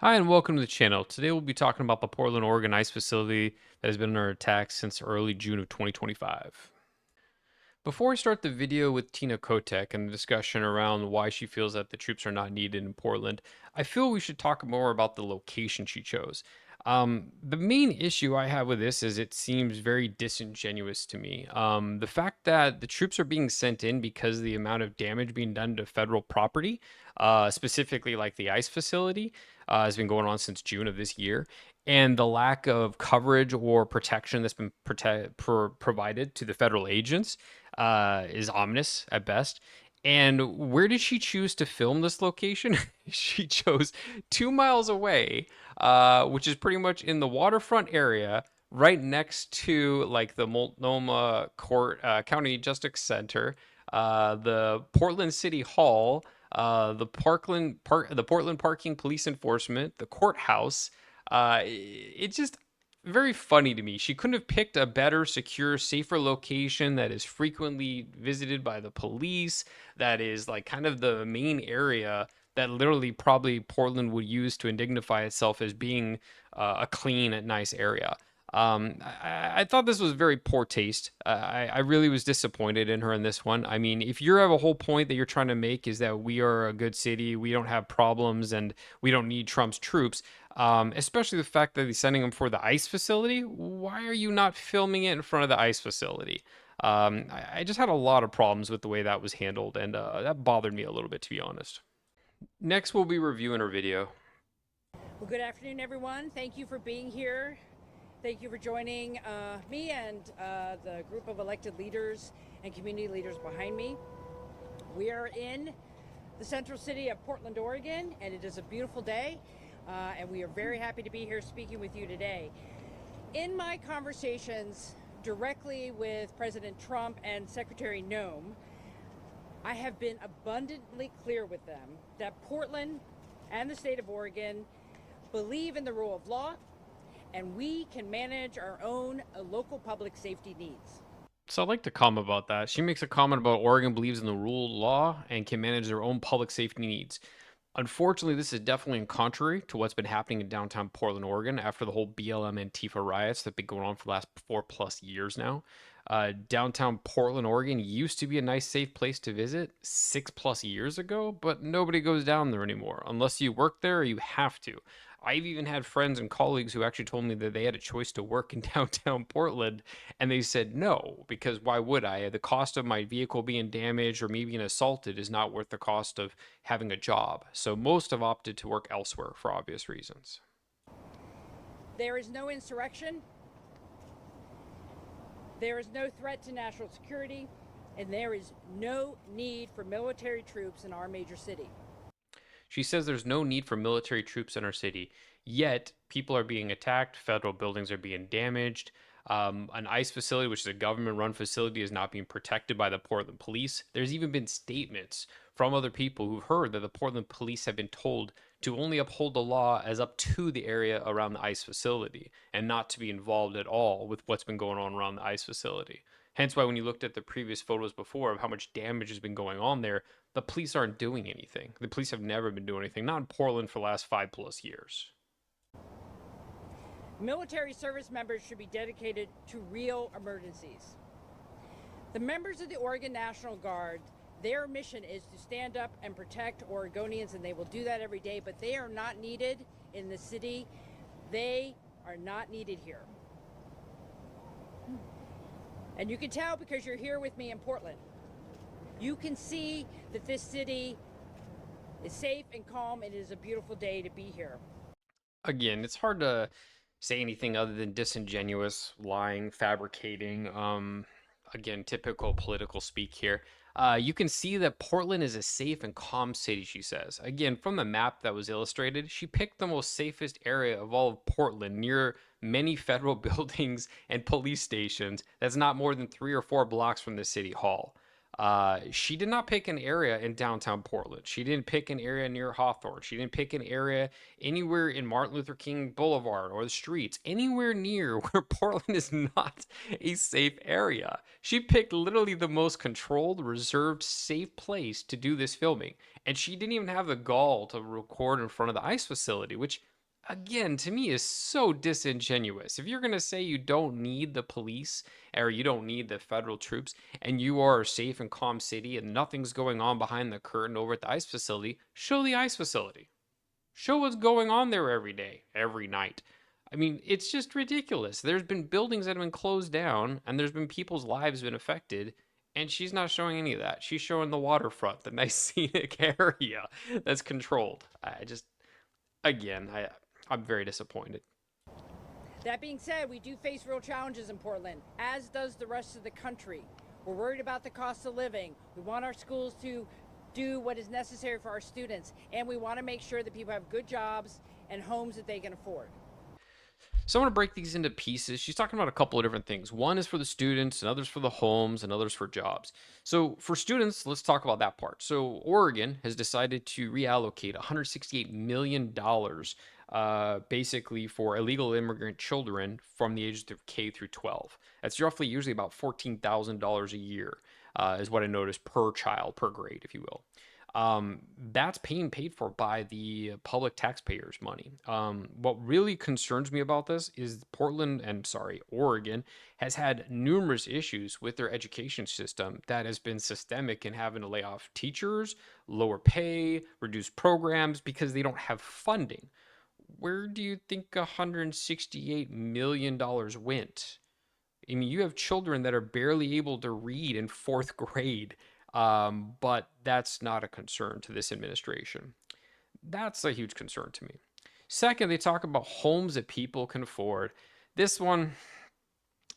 Hi, and welcome to the channel. Today we'll be talking about the Portland, Oregon ice facility that has been under attack since early June of 2025. Before we start the video with Tina Kotek and the discussion around why she feels that the troops are not needed in Portland, I feel we should talk more about the location she chose. The main issue I have with this is it seems very disingenuous to me. The fact that the troops are being sent in because of the amount of damage being done to federal property, specifically like the ice facility, has been going on since June of this year, and the lack of coverage or protection that's been provided to the federal agents is ominous at best. And where did she choose to film this location? She chose 2 miles away, which is pretty much in the waterfront area, right next to like the Multnomah Court County Justice Center, the Portland City Hall, the Portland Parking Police Enforcement, the courthouse. It's just very funny to me. She couldn't have picked a better, secure, safer location that is frequently visited by the police, that is like kind of the main area that literally probably Portland would use to indignify itself as being a clean and nice area. I thought this was very poor taste. I really was disappointed in her in this one. I mean, if you have a whole point that you're trying to make is that we are a good city, we don't have problems, and we don't need Trump's troops, especially the fact that he's sending them for the ice facility. Why are you not filming it in front of the ice facility? I just had a lot of problems with the way that was handled, and that bothered me a little bit, to be honest. Next, we'll be reviewing her video. Well, good afternoon, everyone. Thank you for being here. Thank you for joining me and the group of elected leaders and community leaders behind me. We are in the central city of Portland, Oregon, and it is a beautiful day. And we are very happy to be here speaking with you today. In my conversations directly with President Trump and Secretary Noem, I have been abundantly clear with them that Portland and the state of Oregon believe in the rule of law, and we can manage our own local public safety needs. So I'd like to comment about that. She makes a comment about Oregon believes in the rule of law and can manage their own public safety needs. Unfortunately, this is definitely in contrary to what's been happening in downtown Portland, Oregon, after the whole BLM Antifa riots that have been going on for the last 4+ years now. Downtown Portland, Oregon used to be a nice, safe place to visit 6+ years ago, but nobody goes down there anymore unless you work there or you have to. I've even had friends and colleagues who actually told me that they had a choice to work in downtown Portland, and they said no, because why would I? The cost of my vehicle being damaged or me being assaulted is not worth the cost of having a job. So most have opted to work elsewhere for obvious reasons. There is no insurrection, there is no threat to national security, and there is no need for military troops in our major city. She says there's no need for military troops in our city, yet people are being attacked, federal buildings are being damaged. An ICE facility, which is a government run facility, is not being protected by the Portland police. There's even been statements from other people who've heard that the Portland police have been told to only uphold the law as up to the area around the ICE facility and not to be involved at all with what's been going on around the ICE facility. Hence why when you looked at the previous photos before of how much damage has been going on there, the police aren't doing anything. The police have never been doing anything, not in Portland for the last 5+ years. Military service members should be dedicated to real emergencies. The members of the Oregon National Guard, their mission is to stand up and protect Oregonians, and they will do that every day, but they are not needed in the city. They are not needed here. And you can tell because you're here with me in Portland. You can see that this city is safe and calm, and it is a beautiful day to be here. Again, it's hard to say anything other than disingenuous, lying, fabricating. Again, typical political speak here. You can see that Portland is a safe and calm city, she says. Again, from the map that was illustrated, she picked the most safest area of all of Portland near many federal buildings and police stations that's not more than 3 or 4 blocks from the city hall. She did not pick an area in downtown Portland. She didn't pick an area near Hawthorne. She didn't pick an area anywhere in Martin Luther King Boulevard or the streets, anywhere near where Portland is not a safe area. She picked literally the most controlled, reserved, safe place to do this filming. And she didn't even have the gall to record in front of the ICE facility, which again to me is so disingenuous. If you're going to say you don't need the police or you don't need the federal troops and you are a safe and calm city and nothing's going on behind the curtain over at the ICE facility, show the ICE facility. Show what's going on there every day, every night. I mean, it's just ridiculous. There's been buildings that have been closed down and there's been people's lives been affected, and she's not showing any of that. She's showing the waterfront, the nice scenic area that's controlled. I just, again, I'm very disappointed. That being said, we do face real challenges in Portland, as does the rest of the country. We're worried about the cost of living. We want our schools to do what is necessary for our students, and we want to make sure that people have good jobs and homes that they can afford. So I want to break these into pieces. She's talking about a couple of different things. One is for the students, and others for the homes, and others for jobs. So for students, let's talk about that part. So Oregon has decided to reallocate $168 million basically for illegal immigrant children from the ages of K through 12. That's roughly usually about $14,000 a year, is what I noticed per child, per grade, if you will. That's being paid for by the public taxpayers' money. What really concerns me about this is Oregon has had numerous issues with their education system that has been systemic in having to lay off teachers, lower pay, reduce programs because they don't have funding. Where do you think $168 million went? I mean, you have children that are barely able to read in fourth grade, but that's not a concern to this administration. That's a huge concern to me. Second, they talk about homes that people can afford. This one,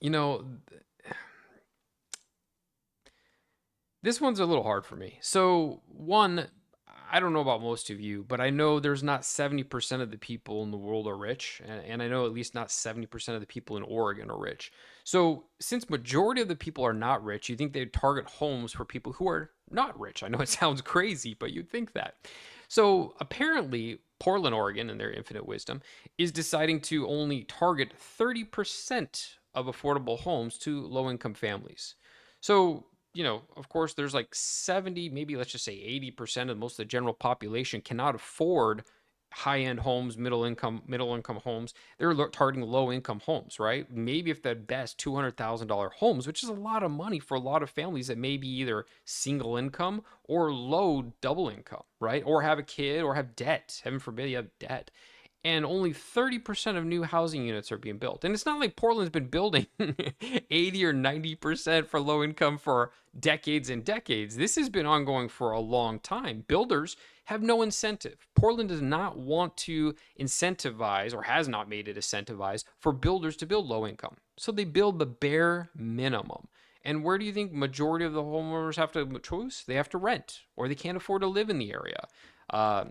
you know, this one's a little hard for me. So, one, I don't know about most of you, but I know there's not 70% of the people in the world are rich, and I know at least not 70% of the people in Oregon are rich. So, since majority of the people are not rich, you think they'd target homes for people who are not rich. I know it sounds crazy, but you'd think that. So, apparently, Portland, Oregon, in their infinite wisdom, is deciding to only target 30% of affordable homes to low-income families. So, of course, there's like 70, maybe let's just say 80% of most of the general population cannot afford high-end homes, middle income homes. They're targeting low-income homes, right? Maybe if the best $200,000 homes, which is a lot of money for a lot of families that may be either single income or low double income, right? Or have a kid or have debt. Heaven forbid you have debt. And only 30% of new housing units are being built. And it's not like Portland's been building 80 or 90% for low income for decades and decades. This has been ongoing for a long time. Builders have no incentive. Portland does not want to incentivize, or has not made it incentivized, for builders to build low income. So they build the bare minimum. And where do you think majority of the homeowners have to choose? They have to rent, or they can't afford to live in the area. Uh,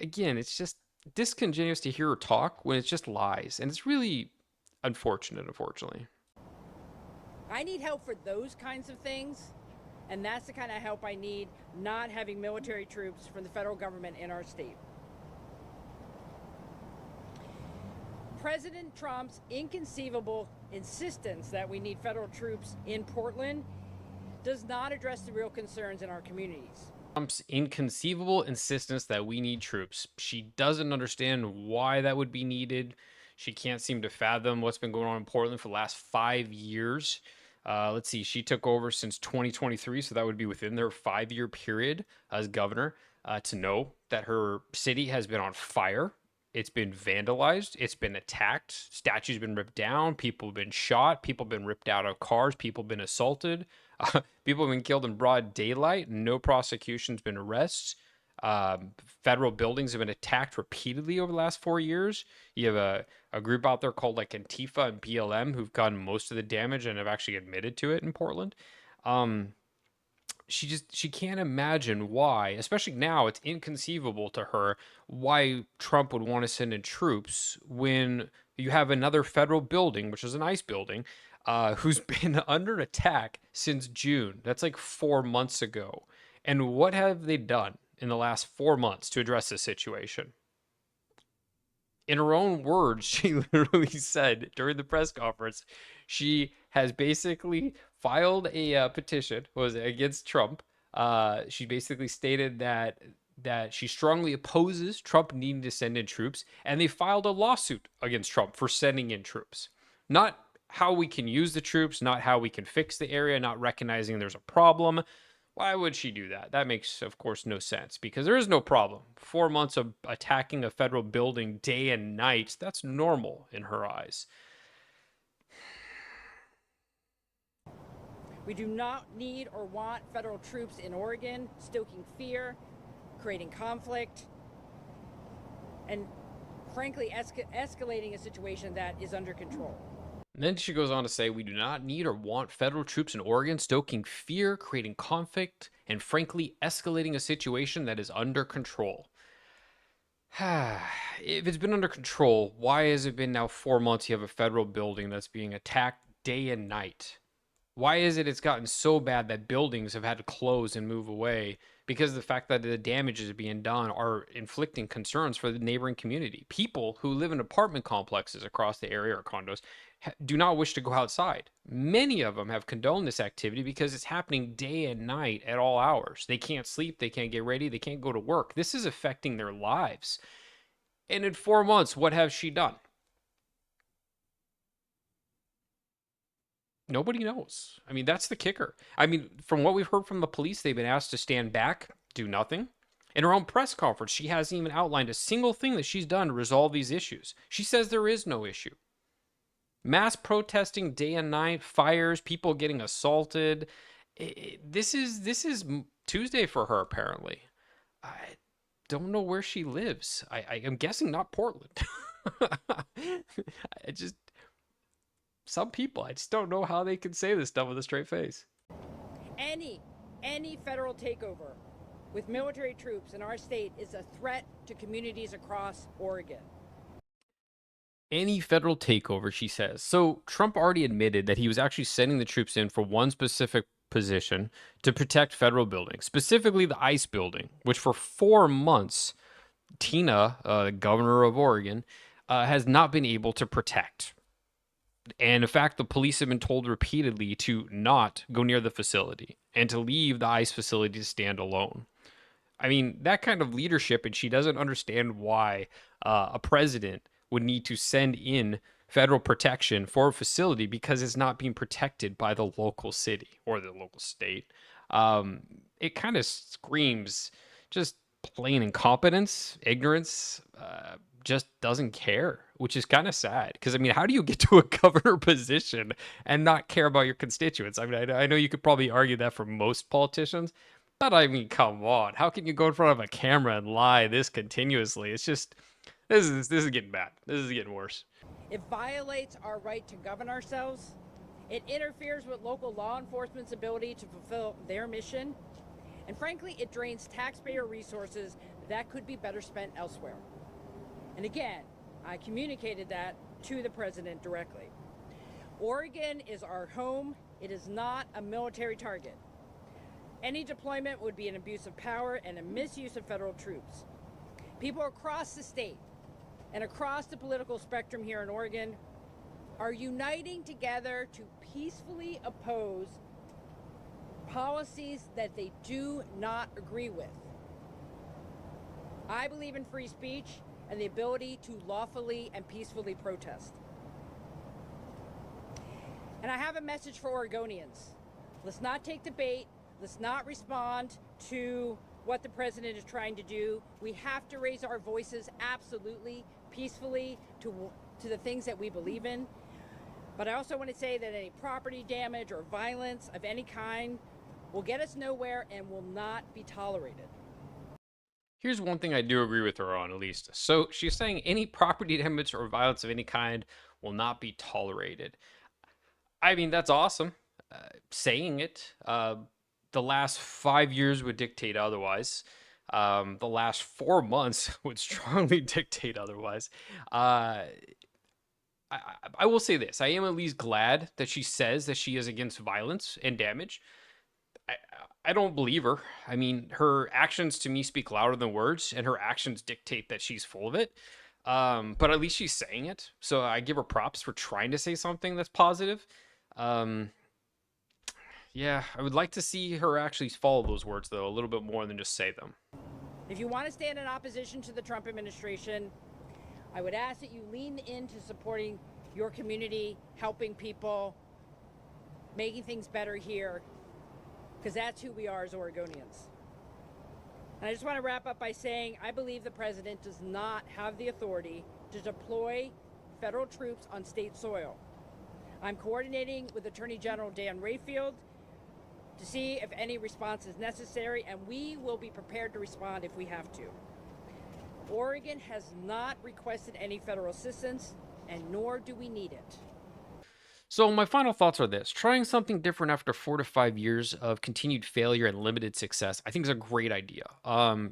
Again, it's just disingenuous to hear her talk when it's just lies, and it's really unfortunately. I need help for those kinds of things, and that's the kind of help I need, not having military troops from the federal government in our state. President Trump's inconceivable insistence that we need federal troops in Portland does not address the real concerns in our communities. Trump's inconceivable insistence that we need troops. She doesn't understand why that would be needed. She can't seem to fathom what's been going on in Portland for the last 5 years. Let's see, she took over since 2023, so that would be within their 5-year period as governor, to know that her city has been on fire. It's been vandalized. It's been attacked. Statues have been ripped down. People have been shot. People have been ripped out of cars. People have been assaulted. People have been killed in broad daylight. No prosecution's been arrests. Federal buildings have been attacked repeatedly over the last 4 years. You have a group out there called like Antifa and BLM who've done most of the damage and have actually admitted to it in Portland. She can't imagine why, especially now, it's inconceivable to her why Trump would want to send in troops when you have another federal building, which is an ICE building, who's been under attack since June. That's like 4 months ago. And what have they done in the last 4 months to address this situation? In her own words, she literally said during the press conference, she has basically filed a petition was it, against Trump. She basically stated that she strongly opposes Trump needing to send in troops, and they filed a lawsuit against Trump for sending in troops. Not how we can use the troops, not how we can fix the area, not recognizing there's a problem. Why would she do that? That makes, of course, no sense because there is no problem. 4 months of attacking a federal building day and night, that's normal in her eyes. We do not need or want federal troops in Oregon stoking fear, creating conflict, and frankly escalating a situation that is under control. And then she goes on to say, we do not need or want federal troops in Oregon stoking fear, creating conflict, and frankly escalating a situation that is under control. If it's been under control, why has it been now 4 months you have a federal building that's being attacked day and night? Why is it it's gotten so bad that buildings have had to close and move away because of the fact that the damages being done are inflicting concerns for the neighboring community? People who live in apartment complexes across the area or condos do not wish to go outside. Many of them have condoned this activity because it's happening day and night at all hours. They can't sleep, they can't get ready, they can't go to work. This is affecting their lives. And in 4 months, what has she done? Nobody knows. I mean, that's the kicker. I mean, from what we've heard from the police, they've been asked to stand back, do nothing. In her own press conference, she hasn't even outlined a single thing that she's done to resolve these issues. She says there is no issue. Mass protesting day and night, fires, people getting assaulted. This is Tuesday for her, apparently. I don't know where she lives. I am guessing not Portland. I just some people, I just don't know how they can say this stuff with a straight face. Any federal takeover with military troops in our state is a threat to communities across Oregon. Any federal takeover, she says. So Trump already admitted that he was actually sending the troops in for one specific position to protect federal buildings, specifically the ICE building, which for 4 months, Tina, governor of Oregon, has not been able to protect. And in fact, the police have been told repeatedly to not go near the facility and to leave the ICE facility to stand alone. I mean, that kind of leadership, and she doesn't understand why a president would need to send in federal protection for a facility because it's not being protected by the local city or the local state. It kind of screams just plain incompetence, ignorance, just doesn't care, which is kind of sad. Because I mean, how do you get to a governor position and not care about your constituents? I mean, I know you could probably argue that for most politicians, but I mean, come on, how can you go in front of a camera and lie this continuously? It's just this is getting bad. This is getting worse. It violates our right to govern ourselves. It interferes with local law enforcement's ability to fulfill their mission. And frankly, it drains taxpayer resources that could be better spent elsewhere. And again, I communicated that to the president directly. Oregon is our home. It is not a military target. Any deployment would be an abuse of power and a misuse of federal troops. People across the state and across the political spectrum here in Oregon are uniting together to peacefully oppose policies that they do not agree with. I believe in free speech and the ability to lawfully and peacefully protest. And I have a message for Oregonians. Let's not take the bait. Let's not respond to what the president is trying to do. We have to raise our voices absolutely, peacefully, to the things that we believe in. But I also want to say that any property damage or violence of any kind will get us nowhere and will not be tolerated. Here's one thing I do agree with her on, at least. So she's saying any property damage or violence of any kind will not be tolerated. I mean, that's awesome. Saying it. The last 5 years would dictate otherwise. The last 4 months would strongly dictate otherwise. I will say this: I am at least glad that she says that she is against violence and damage. I, I don't believe her. I mean, her actions to me speak louder than words, and her actions dictate that she's full of it. But at least she's saying it, so I give her props for trying to say something that's positive. Um, yeah, I would like to see her actually follow those words though a little bit more than just say them. If you want to stand in opposition to the Trump administration, I would ask that you lean into supporting your community, helping people, making things better here, because that's who we are as Oregonians. And I just want to wrap up by saying I believe the president does not have the authority to deploy federal troops on state soil. I'm coordinating with Attorney General Dan Rayfield to see if any response is necessary, and we will be prepared to respond if we have to. Oregon has not requested any federal assistance, and nor do we need it. So my final thoughts are this: trying something different after 4 to 5 years of continued failure and limited success, I think is a great idea.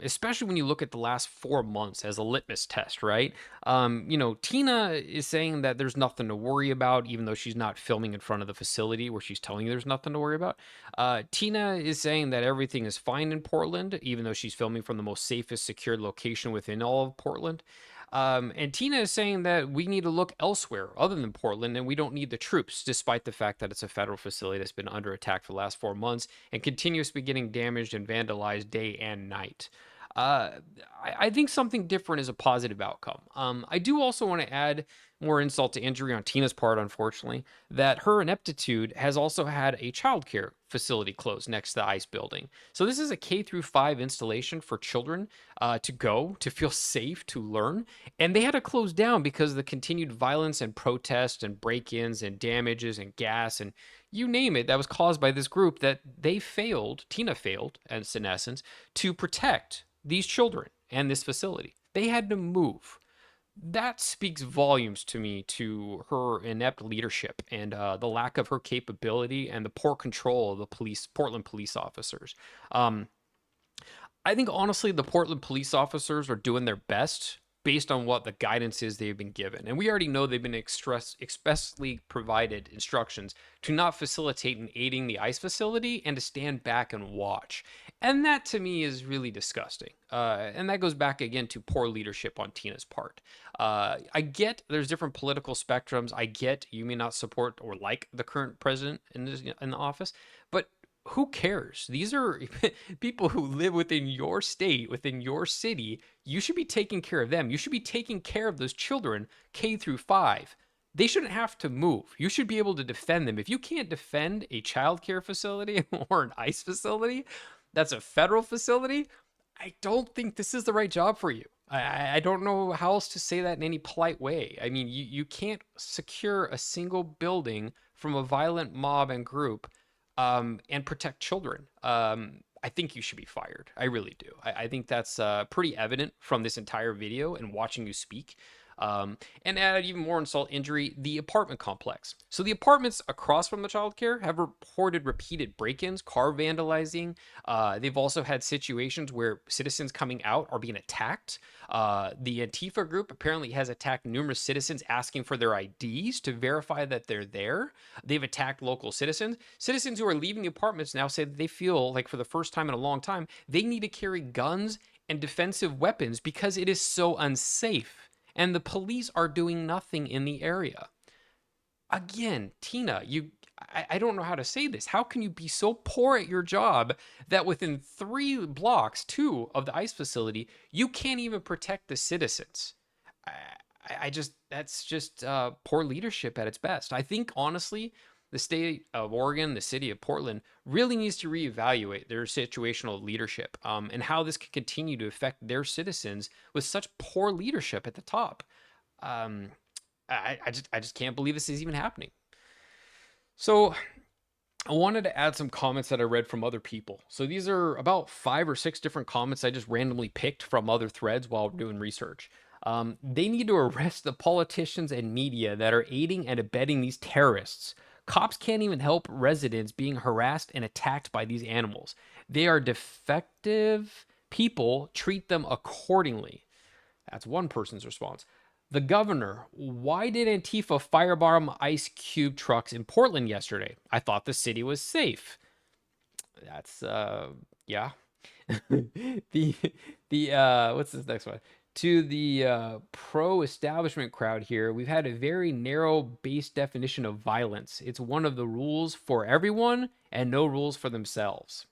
Especially when you look at the last 4 months as a litmus test, right? Tina is saying that there's nothing to worry about, even though she's not filming in front of the facility where she's telling you there's nothing to worry about. Tina is saying that everything is fine in Portland, even though she's filming from the most safest, secured location within all of Portland. And Tina is saying that we need to look elsewhere other than Portland, and we don't need the troops, despite the fact that it's a federal facility that's been under attack for the last 4 months and continuously getting damaged and vandalized day and night. Uh, I think something different is a positive outcome. I do also want to add more insult to injury on Tina's part, unfortunately, that her ineptitude has also had a childcare facility closed next to the ICE building. So this is a K-5 installation for children to go, to feel safe, to learn. And they had to close down because of the continued violence and protest and break-ins and damages and gas and you name it that was caused by this group that Tina failed, as in essence, to protect these children and this facility. They had to move. That speaks volumes to me to her inept leadership and the lack of her capability and the poor control of the Portland police officers. Um, I think honestly, the Portland police officers are doing their best based on what the guidance is they've been given. And we already know they've been expressly provided instructions to not facilitate in aiding the ICE facility and to stand back and watch. And that to me is really disgusting. And that goes back again to poor leadership on Tina's part. I get there's different political spectrums. I get you may not support or like the current president in the office, but who cares? These are people who live within your state, within your city. You should be taking care of them. You should be taking care of those children, K-5. They shouldn't have to move. You should be able to defend them. If you can't defend a childcare facility or an ICE facility, that's a federal facility, I don't think this is the right job for you. I don't know how else to say that in any polite way. I mean, you can't secure a single building from a violent mob and group and protect children. I think you should be fired. I really do. I think that's pretty evident from this entire video and watching you speak. And add even more insult injury, the apartment complex. So the apartments across from the childcare have reported repeated break-ins, car vandalizing. They've also had situations where citizens coming out are being attacked. The Antifa group apparently has attacked numerous citizens asking for their IDs to verify that they're there. They've attacked local citizens. Citizens who are leaving the apartments now say that they feel like for the first time in a long time, they need to carry guns and defensive weapons because it is so unsafe and the police are doing nothing in the area. Again, Tina, I don't know how to say this. How can you be so poor at your job that within 3 blocks, 2 of the ICE facility, you can't even protect the citizens? That's just poor leadership at its best. I think honestly, the state of Oregon, the city of Portland, really needs to reevaluate their situational leadership and how this can continue to affect their citizens with such poor leadership at the top. I just can't believe this is even happening. So I wanted to add some comments that I read from other people. So these are about 5 or 6 different comments I just randomly picked from other threads while doing research. They need to arrest the politicians and media that are aiding and abetting these terrorists. Cops can't even help residents being harassed and attacked by these animals. They are defective people. Treat them accordingly. That's one person's response. The governor, why did Antifa firebomb Ice Cube trucks in Portland yesterday? I thought the city was safe. That's yeah. the what's this next one? To the pro-establishment crowd here, we've had a very narrow base definition of violence. It's one of the rules for everyone and no rules for themselves.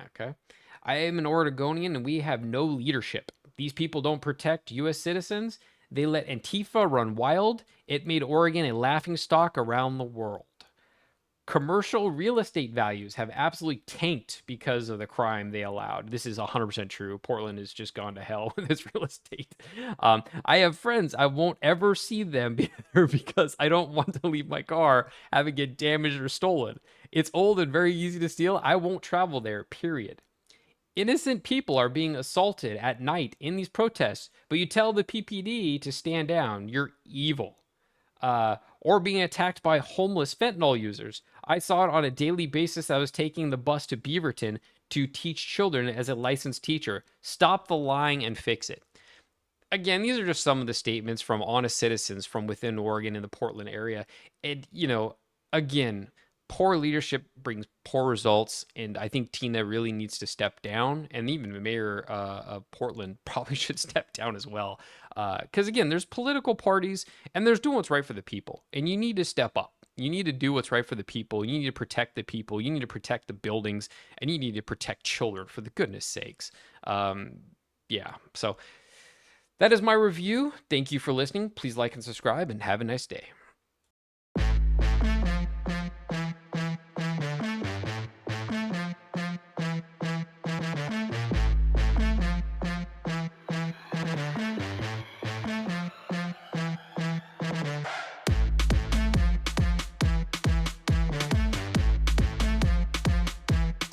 Okay. I am an Oregonian and we have no leadership. These people don't protect U.S. citizens. They let Antifa run wild. It made Oregon a laughingstock around the world. Commercial real estate values have absolutely tanked because of the crime they allowed. This is 100% true. Portland has just gone to hell with its real estate. I have friends. I won't ever see them because I don't want to leave my car, have it get damaged or stolen. It's old and very easy to steal. I won't travel there, period. Innocent people are being assaulted at night in these protests, but you tell the PPD to stand down. You're evil. Or being attacked by homeless fentanyl users. I saw it on a daily basis. I was taking the bus to Beaverton to teach children as a licensed teacher. Stop the lying and fix it. Again, these are just some of the statements from honest citizens from within Oregon in the Portland area. And, again, poor leadership brings poor results. And I think Tina really needs to step down. And even the mayor of Portland probably should step down as well. Because, again, there's political parties and there's doing what's right for the people. And you need to step up. You need to do what's right for the people. You need to protect the people. You need to protect the buildings. And you need to protect children, for the goodness sakes. Yeah, so that is my review. Thank you for listening. Please like and subscribe and have a nice day.